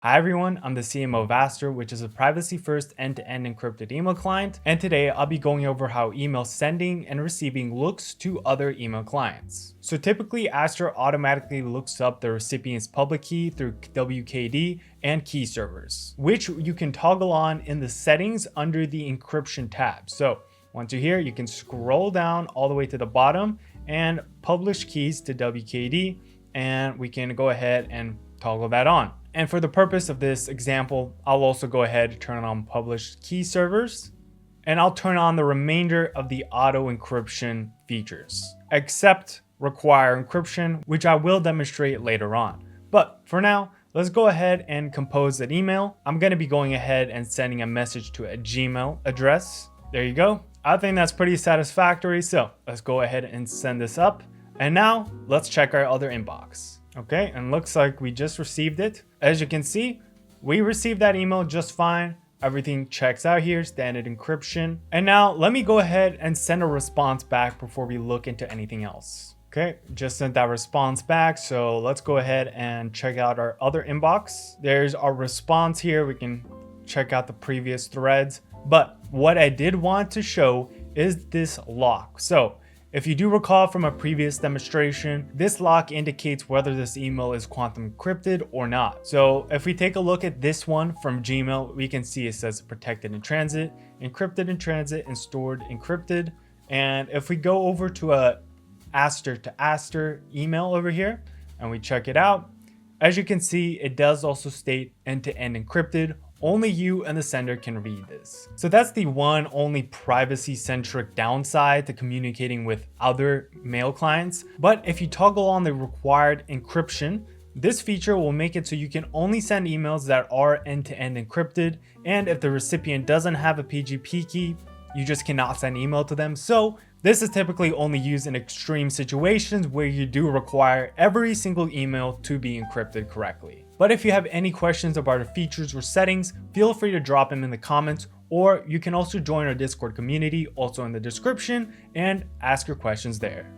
Hi everyone, I'm the CMO of Aster, which is a privacy-first end-to-end encrypted email client, and today I'll be going over how email sending and receiving looks to other email clients. So typically Aster automatically looks up the recipient's public key through WKD and key servers, which you can toggle on in the settings under the encryption tab. So once you're here, you can scroll down all the way to the bottom and publish keys to WKD, and we can go ahead and toggle that on. And for the purpose of this example, I'll also go ahead and turn on published key servers, and I'll turn on the remainder of the auto encryption features, except require encryption, which I will demonstrate later on. But for now, let's go ahead and compose an email. I'm going to be going ahead and sending a message to a Gmail address. There you go. I think that's pretty satisfactory. So let's go ahead and send this up. And now let's check our other inbox. Okay, and looks like we just received it. As you can see, we received that email just fine. Everything checks out here, standard encryption. And now let me go ahead and send a response back before we look into anything else. Okay, just sent that response back. So let's go ahead and check out our other inbox. There's our response here. We can check out the previous threads. But what I did want to show is this lock. So if you do recall from a previous demonstration, this lock indicates whether this email is quantum encrypted or not. So if we take a look at this one from Gmail, we can see it says protected in transit, encrypted in transit, and stored encrypted. And if we go over to a Aster to Aster email over here and we check it out, as you can see, it does also state end-to-end encrypted. Only you and the sender can read this. So that's the one only privacy-centric downside to communicating with other mail clients. But if you toggle on the required encryption, this feature will make it so you can only send emails that are end-to-end encrypted. And if the recipient doesn't have a PGP key, you just cannot send email to them. So this is typically only used in extreme situations where you do require every single email to be encrypted correctly. But if you have any questions about the features or settings, feel free to drop them in the comments, or you can also join our Discord community, also in the description, and ask your questions there.